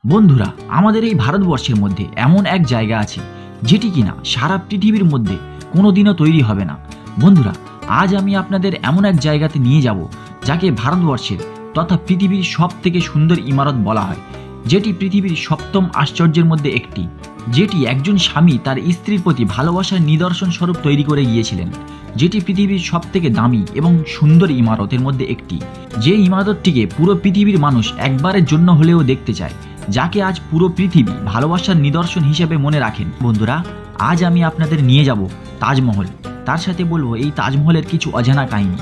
বন্ধুরা, আমাদের এই ভারতবর্ষের মধ্যে এমন এক জায়গা আছে যেটি কিনা সারা পৃথিবীর মধ্যে কোনোদিনও তৈরি হবে না। বন্ধুরা, আজ আমি আপনাদের এমন এক জায়গাতে নিয়ে যাব যাকে ভারতবর্ষের তথা পৃথিবীর সব থেকে সুন্দর ইমারত বলা হয়, যেটি পৃথিবীর সপ্তম আশ্চর্যের মধ্যে একটি, যেটি একজন স্বামী তার স্ত্রীর প্রতি ভালোবাসার নিদর্শন স্বরূপ তৈরি করে গিয়েছিলেন, যেটি পৃথিবীর সব থেকে দামি এবং সুন্দর ইমারতের মধ্যে একটি, যে ইমারতটিকে পুরো পৃথিবীর মানুষ একবারের জন্য হলেও দেখতে চায়, যাকে আজ পুরো পৃথিবী ভালোবাসার নিদর্শন হিসেবে মনে রাখেন। বন্ধুরা, আজ আমি আপনাদের নিয়ে যাব তাজমহল, তার সাথে বলবো এই তাজমহলের কিছু অজানা কাহিনী।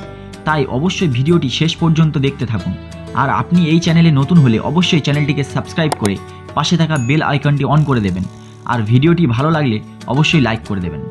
তাই অবশ্যই ভিডিওটি শেষ পর্যন্ত দেখতে থাকুন। আর আপনি এই চ্যানেলে নতুন হলে অবশ্যই চ্যানেলটিকে সাবস্ক্রাইব করে পাশে থাকা বেল আইকনটি অন করে দেবেন। আর ভিডিওটি ভালো লাগলে অবশ্যই লাইক করে দেবেন।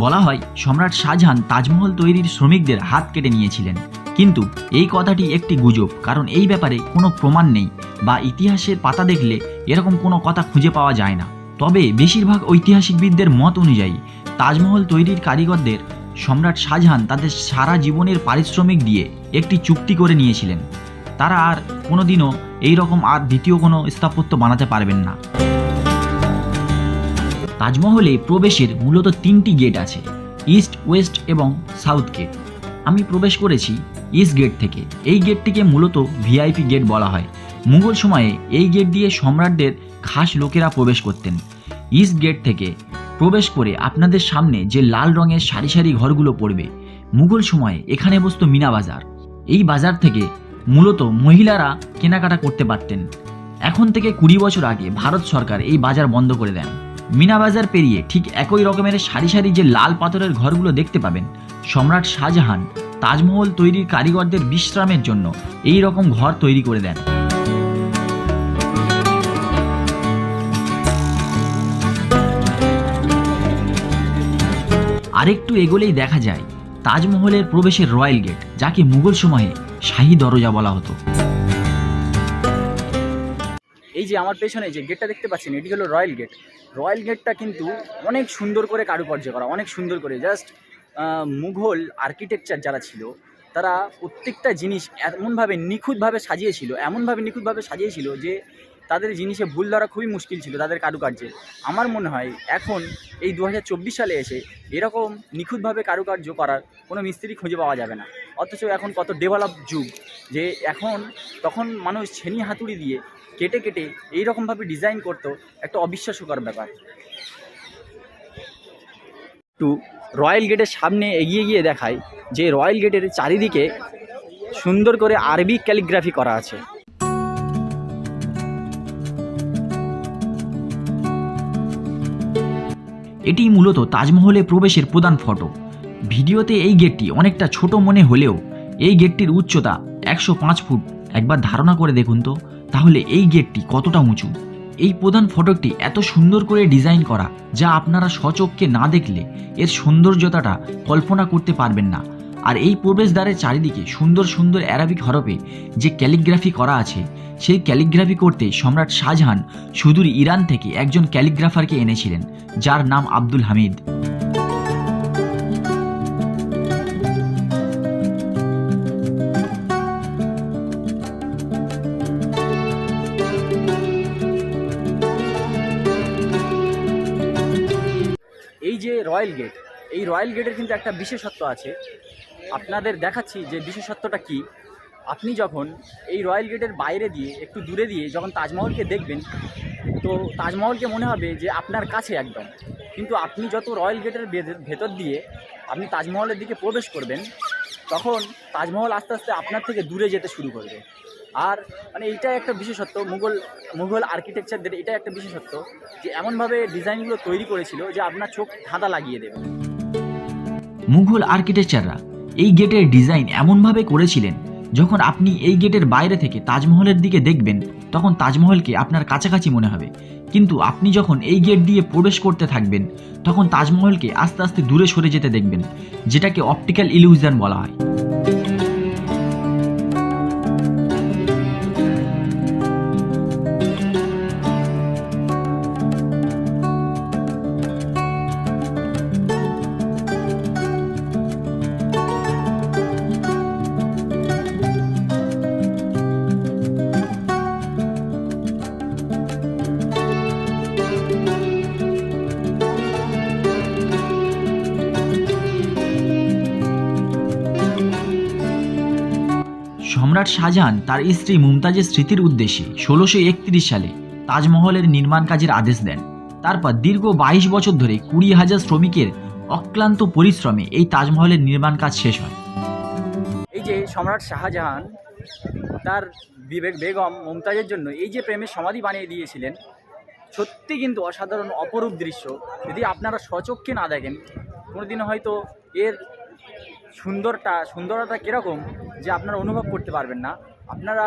বলা হয় সম্রাট শাহজাহান তাজমহল তৈরির শ্রমিকদের হাত কেটে নিয়েছিলেন, কিন্তু এই কথাটি একটি গুজব, কারণ এই ব্যাপারে কোনো প্রমাণ নেই বা ইতিহাসের পাতা দেখলে এরকম কোনো কথা খুঁজে পাওয়া যায় না। তবে বেশিরভাগ ঐতিহাসিকবিদদের মত অনুযায়ী তাজমহল তৈরির কারিগরদের সম্রাট শাহজাহান তাদের সারা জীবনের পারিশ্রমিক দিয়ে একটি চুক্তি করে নিয়েছিলেন, তারা আর কোনোদিনও এইরকম আর দ্বিতীয় কোনো স্থাপত্য বানাতে পারবেন না। তাজমহলে প্রবেশের মূলত তিনটি গেট আছে, ইস্ট, ওয়েস্ট এবং সাউথ গেট। আমি প্রবেশ করেছি ইস্ট গেট থেকে। এই গেটটিকে মূলত ভিআইপি গেট বলা হয়। মুঘল সময়ে এই গেট দিয়ে সম্রাটদের খাস লোকেরা প্রবেশ করতেন। ইস্ট গেট থেকে প্রবেশ করে আপনাদের সামনে যে লাল রঙের সারি সারি ঘরগুলো পড়বে, মুঘল সময়ে এখানে বসত মিনা বাজার। এই বাজার থেকে মূলত মহিলারা কেনাকাটা করতে পারতেন। এখন থেকে 20 বছর আগে ভারত সরকার এই বাজার বন্ধ করে দেন। মিনা বাজার পেরিয়ে ঠিক একই রকমের সারি সারি যে লাল পাথরের ঘরগুলো দেখতে পাবেন, সম্রাট শাহজাহান তাজমহল তৈরির কারিগরদের বিশ্রামের জন্য এই রকম ঘর তৈরি করে দেন। আরেকটু এগোলেই দেখা যায় তাজমহলের প্রবেশের রয়্যাল গেট, যাকে মুঘল সময়ে শাহী দরজা বলা হতো। এই যে আমার পেছনে যে গেটটা দেখতে পাচ্ছেন, এটি হলো রয়্যাল গেট। রয়্যাল গেটটা কিন্তু অনেক সুন্দর করে কারুকার্য করা, অনেক সুন্দর করে, জাস্ট মুঘল আর্কিটেকচার যারা ছিল তারা প্রত্যেকটা জিনিস এমনভাবে নিখুঁতভাবে সাজিয়েছিল যে তাদের জিনিসে ভুল ধরা খুবই মুশকিল ছিল তাদের কারুকার্যে। আমার মনে হয় এখন এই 2024 সালে এসে এরকম নিখুঁতভাবে কারুকার্য করার কোনো মিস্ত্রি খুঁজে পাওয়া যাবে না। অথচ এখন কত ডেভেলপ যুগ, যে তখন মানুষ ছেনি হাতুড়ি দিয়ে কেটে কেটে এইরকমভাবে ডিজাইন করতো, একটা অবিশ্বাস্যকর ব্যাপার। একটু রয়্যাল গেটের সামনে এগিয়ে গিয়ে দেখায় যে রয়্যাল গেটের চারিদিকে সুন্দর করে আরবি ক্যালিগ্রাফি করা আছে। এটি মূলত তাজমহলে প্রবেশের প্রধান ফটক। ভিডিওতে এই গেটটি অনেকটা ছোট মনে হলেও এই গেটটির উচ্চতা 105 ফুট। একবার ধারণা করে দেখুন তো, তাহলে এই গেটটি কতটা উঁচু। এই প্রধান ফটকটি এত সুন্দর করে ডিজাইন করা, যা আপনারা স্বচক্ষে না দেখলে এর সৌন্দর্যতাটা কল্পনা করতে পারবেন না। আর এই প্রবেশদ্বারের চারিদিকে সুন্দর সুন্দর অ্যারাবিক হরফে যে ক্যালিগ্রাফি করা আছে, সেই ক্যালিগ্রাফি করতে সম্রাট শাহজাহান সুদূর ইরান থেকে একজন ক্যালিগ্রাফারকে এনেছিলেন, যার নাম আব্দুল হামিদ। এই যে রয়্যাল গেট, এই রয়্যাল গেটের কিন্তু একটা বিশেষত্ব আছে, আপনাদের দেখাচ্ছি যে বিশেষত্বটা কি। আপনি যখন এই রয়্যাল গেটের বাইরে দিয়ে একটু দূরে দিয়ে যখন তাজমহলকে দেখবেন, তো তাজমহলকে মনে হবে যে আপনার কাছে একদম, কিন্তু আপনি যত রয়্যাল গেটের ভেতর দিয়ে আপনি তাজমহলের দিকে প্রবেশ করবেন, তখন তাজমহল আস্তে আস্তে আপনার থেকে দূরে যেতে শুরু করবে। আর মানে এইটা একটা বিশেষত্ব, মুঘল আর্কিটেকচারদের এটা একটা বিশেষত্ব, যে এমনভাবে ডিজাইনগুলো তৈরি করেছিল যে আপনার চোখ ধাঁধা লাগিয়ে দেবে। মুঘল আর্কিটেকচাররা এই গেটের ডিজাইন এমনভাবে করেছিলেন, যখন আপনি এই গেটের বাইরে থেকে তাজমহলের দিকে দেখবেন, তখন তাজমহলকে আপনার কাছাকাছি মনে হবে, কিন্তু আপনি যখন এই গেট দিয়ে প্রবেশ করতে থাকবেন, তখন তাজমহলকে আস্তে আস্তে দূরে সরে যেতে দেখবেন, যেটাকে অপটিক্যাল ইলিউশন বলা হয়। সম্রাট শাহজাহান তার স্ত্রী মুমতাজের স্মৃতির উদ্দেশ্যে 1631 সালে তাজমহলের নির্মাণ কাজের আদেশ দেন। তারপর দীর্ঘ 22 বছর ধরে 20,000 শ্রমিকের অক্লান্ত পরিশ্রমে এই তাজমহলের নির্মাণ কাজ শেষ হয়। এই যে সম্রাট শাহজাহান তার বেগম মুমতাজের জন্য এই যে প্রেমের সমাধি বানিয়ে দিয়েছিলেন, সত্যি কিন্তু অসাধারণ অপরূপ দৃশ্য। যদি আপনারা স্বচক্ষে না দেখেন কোনোদিনও হয়তো এর সুন্দরতা কীরকম যে আপনারা অনুভব করতে পারবেন না। আপনারা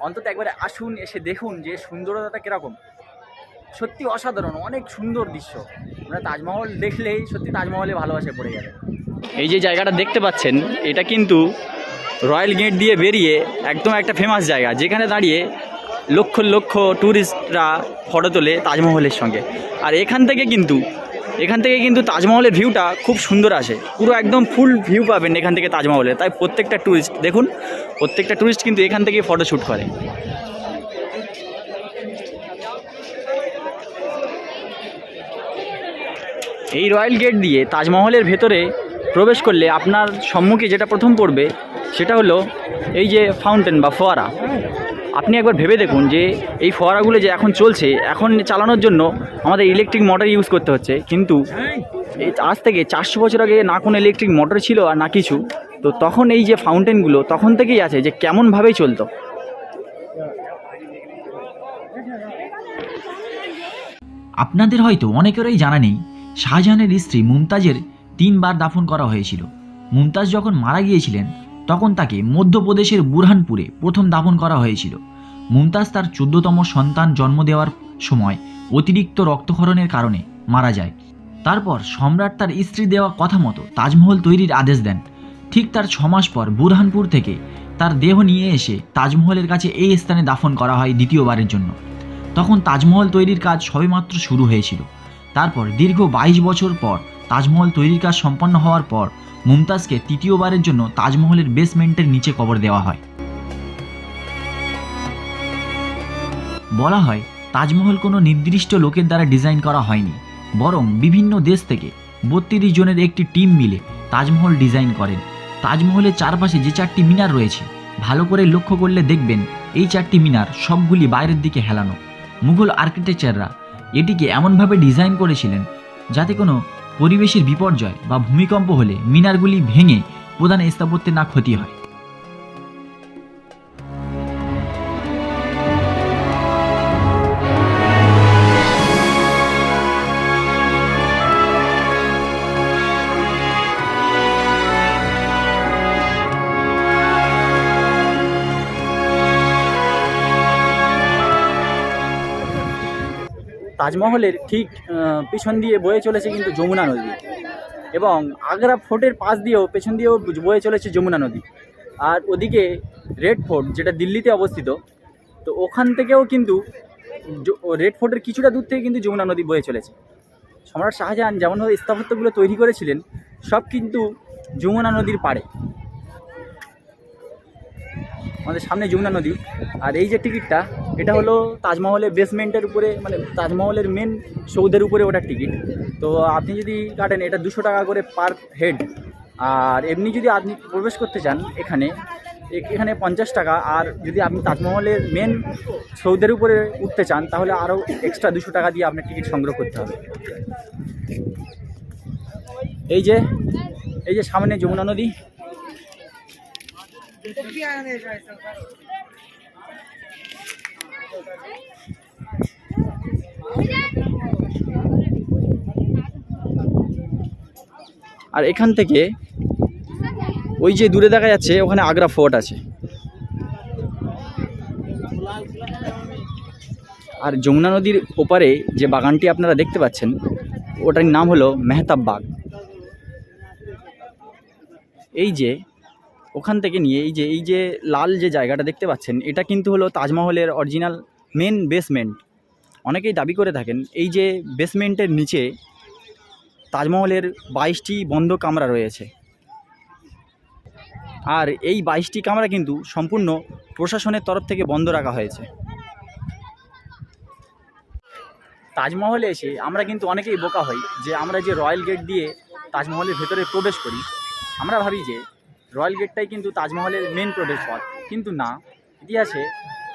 অন্তত একবারে আসুন, এসে দেখুন যে সুন্দরতা কীরকম। সত্যি অসাধারণ, অনেক সুন্দর দৃশ্য। আপনারা তাজমহল দেখলেই সত্যি তাজমহলে ভালোবাসা পড়ে যাবে। এই যে জায়গাটা দেখতে পাচ্ছেন, এটা কিন্তু রয়্যাল গেট দিয়ে বেরিয়ে একদম একটা ফেমাস জায়গা, যেখানে দাঁড়িয়ে লক্ষ লক্ষ ট্যুরিস্টরা ফটো তোলে তাজমহলের সঙ্গে। আর এখান থেকে কিন্তু তাজমহলের ভিউটা খুব সুন্দর আসে, পুরো একদম ফুল ভিউ পাবেন এখান থেকে তাজমহলে। তাই প্রত্যেকটা ট্যুরিস্ট কিন্তু এখান থেকে ফটোশ্যুট করে। এই রয়্যাল গেট দিয়ে তাজমহলের ভেতরে প্রবেশ করলে আপনার সম্মুখে যেটা প্রথম পড়বে সেটা হলো এই যে ফাউন্টেন বা ফোয়ারা। আপনি একবার ভেবে দেখুন যে এই ফোয়ারাগুলো যে এখন চলছে, এখন চালানোর জন্য আমাদের ইলেকট্রিক মোটর ইউজ করতে হচ্ছে, কিন্তু আজ থেকে 400 বছর আগে না কোনো ইলেকট্রিক মোটর ছিল আর না কিছু। তো তখন এই যে ফাউন্টেনগুলো তখন থেকেই আছে, যে কেমনভাবেই চলতো। আপনাদের হয়তো অনেকেরই জানা নেই, শাহজাহানের স্ত্রী মুমতাজের 3 বার দাফন করা হয়েছিল। মুমতাজ যখন মারা গিয়েছিলেন তখন তাকে মধ্যপ্রদেশের বুরহানপুরে প্রথম দাফন করা হয়েছিল। মুমতাজ তার 14তম সন্তান জন্ম দেওয়ার সময় অতিরিক্ত রক্তক্ষরণের কারণে মারা যায়। তারপর সম্রাট তার স্ত্রী দেওয়া কথা মতো তাজমহল তৈরির আদেশ দেন। ঠিক তার 6 মাস পর বুরহানপুর থেকে তার দেহ নিয়ে এসে তাজমহলের কাছে এই স্থানে দাফন করা হয় দ্বিতীয়বারের জন্য। তখন তাজমহল তৈরির কাজ সবেমাত্র শুরু হয়েছিল। তারপর দীর্ঘ 22 বছর পর তাজমহল তৈরির কাজ সম্পন্ন হওয়ার পর মুমতাজকে তৃতীয়বারের জন্য তাজমহলের বেসমেন্টের নিচে কবর দেওয়া হয়। বলা হয় তাজমহল কোনো নির্দিষ্ট লোকের দ্বারা ডিজাইন করা হয়নি, বরং বিভিন্ন দেশ থেকে 32 জনের একটি টিম মিলে তাজমহল ডিজাইন করেন। তাজমহলের চারপাশে যে 4টি মিনার রয়েছে, ভালো করে লক্ষ্য করলে দেখবেন এই 4টি মিনার সবগুলি বাইরের দিকে হেলানো। মুঘল আর্কিটেকচাররা এটিকে এমনভাবে ডিজাইন করেছিলেন যাতে কোনো পরিবেশের বিপর্যয় বা ভূমিকম্প হলে মিনারগুলি ভেঙে প্রধান স্থাপত্যের না ক্ষতি হয়। তাজমহলের ঠিক পিছন দিয়ে বয়ে চলেছে কিন্তু যমুনা নদী, এবং আগ্রা ফোর্টের পাশ দিয়েও পেছন দিয়েও বয়ে চলেছে যমুনা নদী। আর ওদিকে রেড ফোর্ট, যেটা দিল্লিতে অবস্থিত, তো ওখান থেকেও কিন্তু রেড ফোর্টের কিছুটা দূর থেকে কিন্তু যমুনা নদী বয়ে চলেছে। সম্রাট শাহজাহান যেমনভাবে স্থাপত্যগুলো তৈরি করেছিলেন, সব কিন্তু যমুনা নদীর পাড়ে। আমাদের সামনে যমুনা নদী। আর এই যে টিকিটটা, এটা হলো তাজমহলের বেসমেন্টের উপরে, মানে তাজমহলের মেন সৌধের উপরে ওটার টিকিট। তো আপনি যদি কাটেন, এটা 200 টাকা করে পার হেড। আর এমনি যদি আপনি প্রবেশ করতে চান এখানে 50 টাকা। আর যদি আপনি তাজমহলের মেন সৌধের উপরে উঠতে চান তাহলে আরও এক্সট্রা 200 টাকা দিয়ে আপনার টিকিট সংগ্রহ করতে হবে। এই যে সামনে যমুনা নদী। আর এখান থেকে ওই যে দূরে দেখা যাচ্ছে ওখানে আগ্রা ফোর্ট আছে। আর যমুনা নদীর ওপারে যে বাগানটি আপনারা দেখতে পাচ্ছেন, ওটার নাম হলো মেহতাব বাগ। এই যে ওখান থেকে নিয়ে এই যে লাল যে জায়গাটা দেখতে পাচ্ছেন, এটা কিন্তু হলো তাজমহলের অরিজিনাল মেন বেসমেন্ট। অনেকেই দাবি করে থাকেন এই যে বেসমেন্টের নিচে তাজমহলের 22টি বন্ধ কামরা রয়েছে। আর এই 22টি কামরা কিন্তু সম্পূর্ণ প্রশাসনের তরফ থেকে বন্ধ রাখা হয়েছে। তাজমহলে এসে আমরা কিন্তু অনেকেই বোকা হই যে আমরা যে রয়্যাল গেট দিয়ে তাজমহলের ভেতরে প্রবেশ করি, আমরা ভাবি যে রয়্যাল গেটটাই কিন্তু তাজমহলের মেন প্রবেশ পথ, কিন্তু না, ইতিহাসে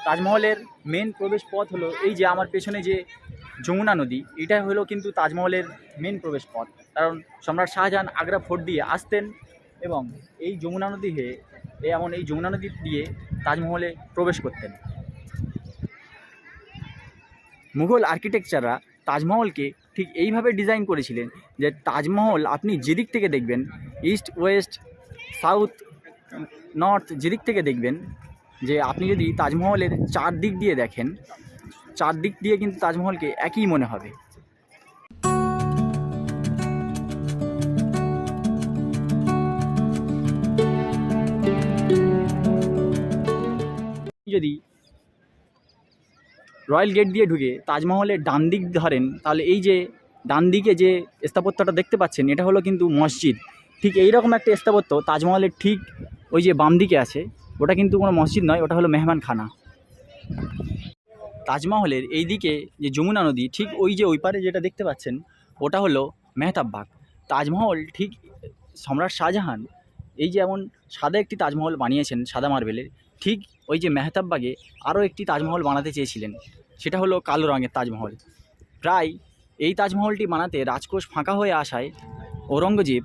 তাজমহলের মেন প্রবেশ পথ হলো এই যে আমার পেছনে যে যমুনা নদী, এটাই হলো কিন্তু তাজমহলের মেন প্রবেশ পথ। কারণ সম্রাট শাহজাহান আগ্রা ফোর্ট দিয়ে আসতেন এবং এই যমুনা নদী হয়ে এই যমুনা নদী দিয়ে তাজমহলে প্রবেশ করতেন। মুঘল আর্কিটেকচাররা তাজমহলকে ঠিক এইভাবে ডিজাইন করেছিলেন যে তাজমহল আপনি যেদিক থেকে দেখবেন, ইস্ট ওয়েস্ট সাউথ নর্থ যেদিক থেকে দেখবেন, যে আপনি যদি তাজমহলের চারদিক দিয়ে দেখেন, চারদিক দিয়ে কিন্তু তাজমহলকে একই মনে হবে। যদি রয়্যাল গেট দিয়ে ঢুকে তাজমহলের ডান দিক ধরেন, তাহলে এই যে ডান দিকে যে স্থাপত্যটা দেখতে পাচ্ছেন, এটা হলো কিন্তু মসজিদ। ঠিক এই রকম একটা স্থাপত্য তাজমহলের ঠিক ওই যে বাম দিকে আছে, ওটা কিন্তু কোনো মসজিদ নয়, ওটা হলো মেহমানখানা। তাজমহলের এই দিকে যে যমুনা নদী, ঠিক ওই যে ওই পারে যেটা দেখতে পাচ্ছেন, ওটা হলো মেহতাব বাগ। তাজমহল ঠিক সম্রাট শাহজাহান এই যে এমন সাদা একটি তাজমহল বানিয়েছেন সাদা মার্বেলের, ঠিক ওই যে মেহতাব বাগে আরও একটি তাজমহল বানাতে চেয়েছিলেন, সেটা হলো কালো রঙের তাজমহল। প্রায় এই তাজমহলটি বানাতে রাজকোষ ফাঁকা হয়ে আসায় ঔরঙ্গজেব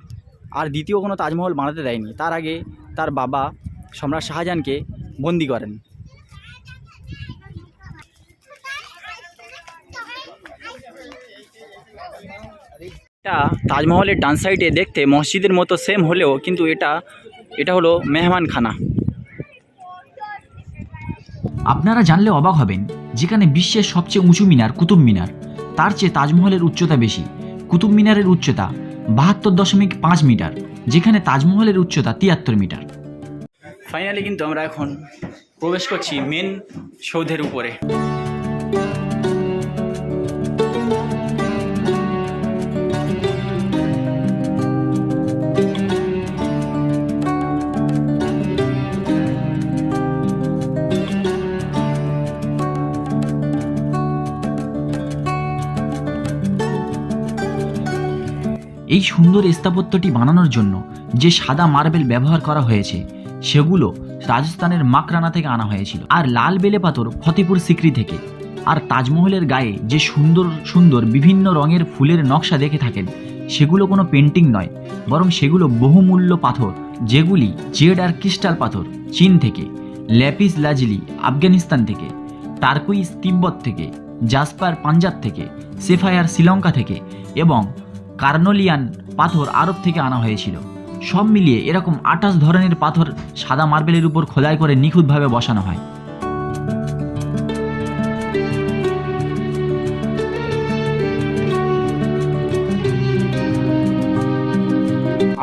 আর দ্বিতীয় কোনো তাজমহল বানাতে দেয়নি। তার আগে তার বাবা সম্রাট শাহজাহানকে বন্দি করেন। এটা তাজমহলের ডান সাইডে দেখতে মসজিদের মতো সেম হলেও কিন্তু এটা হলো মেহমানখানা। আপনারা জানলে অবাক হবেন, যেখানে বিশ্বের সবচেয়ে উঁচু মিনার কুতুব মিনার, তার চেয়ে তাজমহলের উচ্চতা বেশি। কুতুব মিনারের উচ্চতা 72.5 মিটার, যেখানে তাজমহলের উচ্চতা 73 মিটার। ফাইনালি কিন্তু আমরা এখন প্রবেশ করছি মেন সৌধের উপরে। এই সুন্দর স্থাপত্যটি বানানোর জন্য যে সাদা মার্বেল ব্যবহার করা হয়েছে, সেগুলো রাজস্থানের মাকরানা থেকে আনা হয়েছিল, আর লাল বেলে পাথর ফতেপুর সিক্রি থেকে। আর তাজমহলের গায়ে যে সুন্দর সুন্দর বিভিন্ন রঙের ফুলের নকশা দেখে থাকেন, সেগুলো কোনো পেন্টিং নয়, বরং সেগুলো বহুমূল্য পাথর, যেগুলি জেড আর ক্রিস্টাল পাথর চীন থেকে, ল্যাপিস লাজলি আফগানিস্তান থেকে, টার্কুইজ তিব্বত থেকে, জাসপার পাঞ্জাব থেকে, সেফায়ার শ্রীলঙ্কা থেকে এবং কার্নোলিয়ান পাথর আরব থেকে আনা হয়েছিল। সব মিলিয়ে এরকম 28 ধরনের পাথর সাদা মার্বেলের উপর খোদাই করে নিখুঁতভাবে বসানো হয়।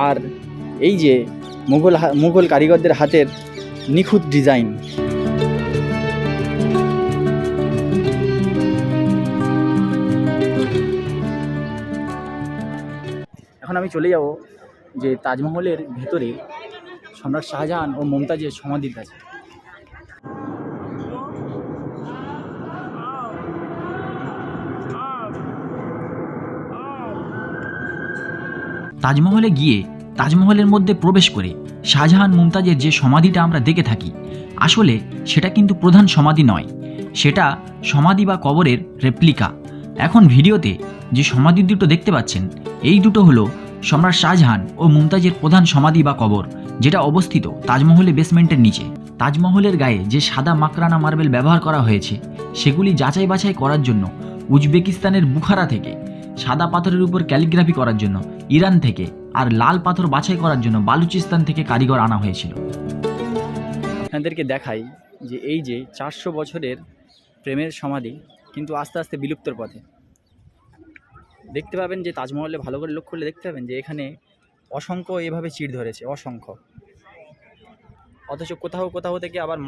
আর এই যে মুঘল কারিগরদের হাতের নিখুঁত ডিজাইন। এখন আমি চলে যাব যে তাজমহলের ভেতরে সম্রাট শাহজাহান ও মমতাজের সমাধির কাছে। তাজমহলে গিয়ে তাজমহলের মধ্যে প্রবেশ করে শাহজাহান মুমতাজের যে সমাধিটা আমরা দেখে থাকি, আসলে সেটা কিন্তু প্রধান সমাধি নয়, সেটা সমাধি বা কবরের রেপ্লিকা। এখন ভিডিওতে যে সমাধি দুটো দেখতে পাচ্ছেন, এই দুটো হলো সম্রাট শাহজাহান ও মুমতাজের প্রধান সমাধি বা কবর, যেটা অবস্থিত তাজমহলের বেসমেন্টের নিচে। তাজমহলের গায়ে যে সাদা মাকরানা মার্বেল ব্যবহার করা হয়েছে, সেগুলি যাচাই বাছাই করার জন্য উজবেকিস্তানের বুখারা থেকে, সাদা পাথরের উপর ক্যালিগ্রাফি করার জন্য ইরান থেকে, আর লাল পাথর বাছাই করার জন্য বালুচিস্তান থেকে কারিগর আনা হয়েছিল। আপনাদেরকে দেখাই যে এই যে 400 বছরের প্রেমের সমাধি কিন্তু আস্তে আস্তে বিলুপ্তর পথে। দেখতে পাবেন যে তাজমহলে ভালো করে লক্ষ্য করলে দেখতে পাবেন যে এখানে অসংখ্য এভাবে চিড় ধরেছে, অসংখ্য। অথচ কোথাও কোথাও থেকে আবার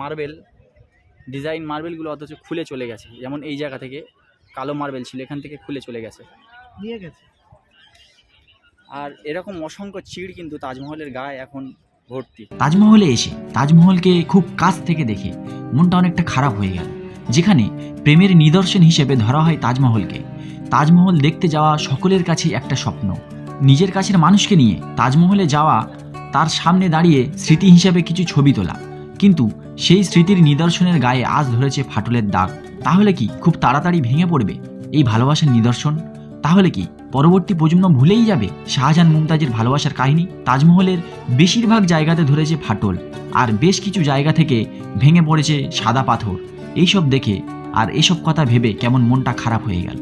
মার্বেলগুলো অথচ খুলে চলে গেছে। যেমন এই জায়গা থেকে কালো মার্বেল ছিল, এখান থেকে খুলে চলে গেছে, নিয়ে গেছে। আর এরকম অসংখ্য চিড় কিন্তু তাজমহলের গায়ে এখন ভর্তি। তাজমহলে এসে তাজমহলকে খুব কাছ থেকে দেখে মনটা অনেকটা খারাপ হয়ে গেল, যেখানে প্রেমের নিদর্শন হিসেবে ধরা হয় তাজমহলকে। তাজমহল দেখতে যাওয়া সকলের কাছেই একটা স্বপ্ন। নিজের কাছের মানুষকে নিয়ে তাজমহলে যাওয়া তার সামনে দাঁড়িয়ে স্মৃতি হিসাবে কিছু ছবি তোলা, কিন্তু সেই স্মৃতির নিদর্শনের গায়ে আজ ধরেছে ফাটলের দাগ। তাহলে কি খুব তাড়াতাড়ি ভেঙে পড়বে এই ভালোবাসার নিদর্শন? তাহলে কি পরবর্তী প্রজন্ম ভুলেই যাবে শাহজাহান মুমতাজের ভালোবাসার কাহিনী? তাজমহলের বেশিরভাগ জায়গাতে ধরেছে ফাটল, আর বেশ কিছু জায়গা থেকে ভেঙে পড়েছে সাদা পাথর। এইসব দেখে আর এসব কথা ভেবে কেমন মনটা খারাপ হয়ে গেল।